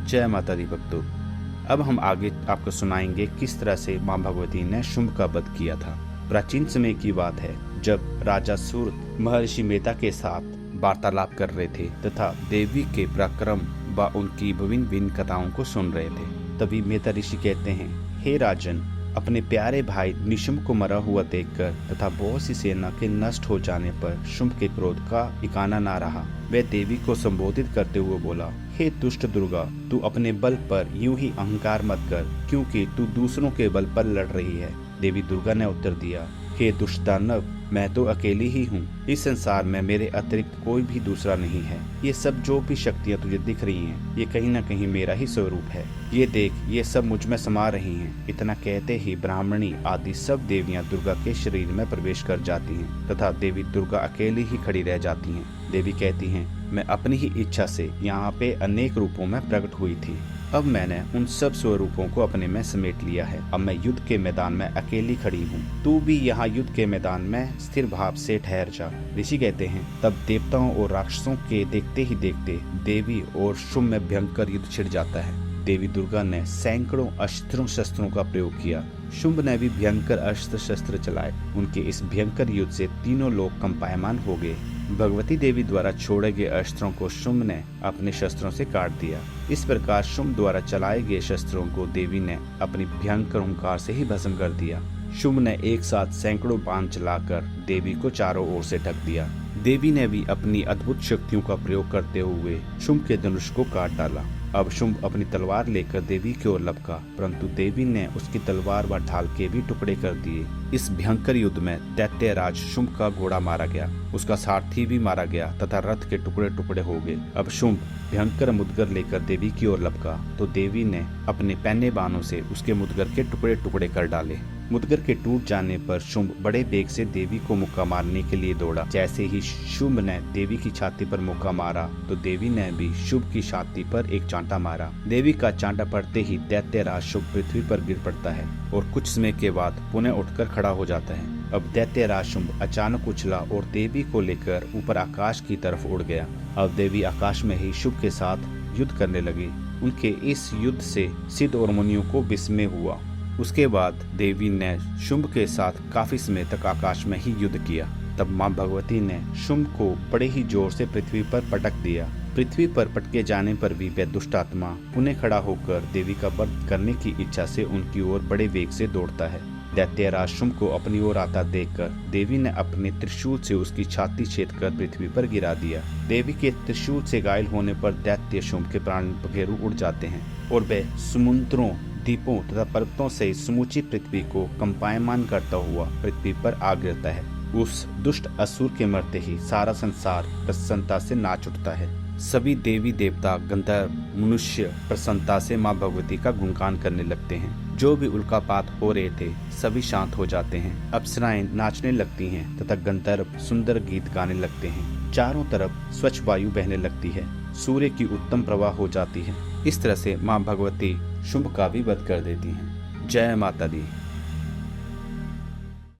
जय माता दी भक्तों। अब हम आगे आपको सुनाएंगे किस तरह से मां भगवती ने शुंभ का वध किया था। प्राचीन समय की बात है, जब राजा सूर्य महर्षि मेधा के साथ वार्तालाप कर रहे थे तथा देवी के पराक्रम व उनकी विभिन्न विभिन्न कथाओं को सुन रहे थे। तभी मेधा ऋषि कहते हैं, हे राजन, अपने प्यारे भाई निशुंभ को मरा हुआ देखकर तथा बहुत सी सेना के नष्ट हो जाने पर शुंभ के क्रोध का ठिकाना ना रहा। वह देवी को संबोधित करते हुए बोला, हे दुष्ट दुर्गा, तू अपने बल पर यूं ही अहंकार मत कर, क्योंकि तू दूसरों के बल पर लड़ रही है। देवी दुर्गा ने उत्तर दिया, हे दुष्ट दानव, मैं तो अकेली ही हूँ। इस संसार में मेरे अतिरिक्त कोई भी दूसरा नहीं है। ये सब जो भी शक्तियाँ तुझे दिख रही हैं, ये कहीं न कहीं मेरा ही स्वरूप है। ये देख, ये सब मुझ में समा रही हैं। इतना कहते ही ब्राह्मणी आदि सब देवियाँ दुर्गा के शरीर में प्रवेश कर जाती हैं तथा देवी दुर्गा अकेली ही खड़ी रह जाती हैं। देवी कहती हैं, मैं अपनी ही इच्छा से यहाँ पे अनेक रूपों में प्रकट हुई थी। अब मैंने उन सब स्वरूपों को अपने में समेट लिया है। अब मैं युद्ध के मैदान में अकेली खड़ी हूँ। तू भी यहाँ युद्ध के मैदान में स्थिर भाव से ठहर जा। ऋषि कहते हैं, तब देवताओं और राक्षसों के देखते ही देखते देवी और शुंभ में भयंकर युद्ध छिड़ जाता है। देवी दुर्गा ने सैकड़ों अस्त्रों शस्त्रों का प्रयोग किया। शुंभ ने भी भयंकर अस्त्र शस्त्र चलाए। उनके इस भयंकर युद्ध से तीनों लोग कंपायमान हो गए। भगवती देवी द्वारा छोड़े गए अस्त्रों को शुंभ ने अपने शस्त्रों से काट दिया। इस प्रकार शुंभ द्वारा चलाए गए शस्त्रों को देवी ने अपनी भयंकर ओंकार से ही भस्म कर दिया। शुंभ ने एक साथ सैकड़ों बाण चलाकर देवी को चारों ओर से ढक दिया। देवी ने भी अपनी अद्भुत शक्तियों का प्रयोग करते हुए शुंभ के धनुष को काट डाला। अब शुंभ अपनी तलवार लेकर देवी की ओर लपका, परंतु देवी ने उसकी तलवार व ढाल के भी टुकड़े कर दिए। इस भयंकर युद्ध में दैत्यराज शुंभ का घोड़ा मारा गया, उसका सारथी भी मारा गया तथा रथ के टुकड़े टुकड़े हो गए। अब शुंभ भयंकर मुदगर लेकर देवी की ओर लपका तो देवी ने अपने पैने बाणों से उसके मुदगर के टुकड़े टुकड़े कर डाले। मुदगर के टूट जाने पर शुंभ बड़े बेग से देवी को मुक्का मारने के लिए दौड़ा। जैसे ही शुंभ ने देवी की छाती पर मुक्का मारा तो देवी ने भी शुंभ की छाती पर एक चांटा मारा। देवी का चांटा पड़ते ही दैत्यराज शुंभ पृथ्वी पर गिर पड़ता है और कुछ समय के बाद पुनः उठकर खड़ा हो जाता है। अब दैत्यराज शुंभ अचानक उछला और देवी को लेकर ऊपर आकाश की तरफ उड़ गया। अब देवी आकाश में ही शुंभ के साथ युद्ध करने लगी। उनके इस युद्ध से सिद्ध और मुनियों को विस्मय हुआ। उसके बाद देवी ने शुंभ के साथ काफी समय तक आकाश में ही युद्ध किया। तब मां भगवती ने शुंभ को बड़े ही जोर से पृथ्वी पर पटक दिया। पृथ्वी पर पटके जाने पर भी वह दुष्ट आत्मा पुनः खड़ा होकर देवी का वध करने की इच्छा से उनकी ओर बड़े वेग से दौड़ता है। दैत्यराज शुंभ को अपनी ओर आता देखकर देवी ने अपने त्रिशूल से उसकी छाती छेदकर पृथ्वी पर गिरा दिया। देवी के त्रिशूल से घायल होने पर दैत्य शुंभ के प्राण बघेरू उड़ जाते हैं और वह समुद्रों, द्वीपों तथा पर्वतों से समूची पृथ्वी को कंपायमान करता हुआ पृथ्वी पर आ गिरता है। उस दुष्ट असुर के मरते ही सारा संसार प्रसन्नता से नाच उठता है। सभी देवी देवता, गंधर्व, मनुष्य प्रसन्नता से मां भगवती का गुणगान करने लगते हैं। जो भी उल्कापात हो रहे थे सभी शांत हो जाते हैं। अप्सराएं नाचने लगती हैं तथा गंधर्व सुंदर गीत गाने लगते हैं। चारों तरफ स्वच्छ वायु बहने लगती है। सूर्य की उत्तम प्रवाह हो जाती है। इस तरह से मां भगवती शुंभ का भी वध कर देती हैं। जय माता दी।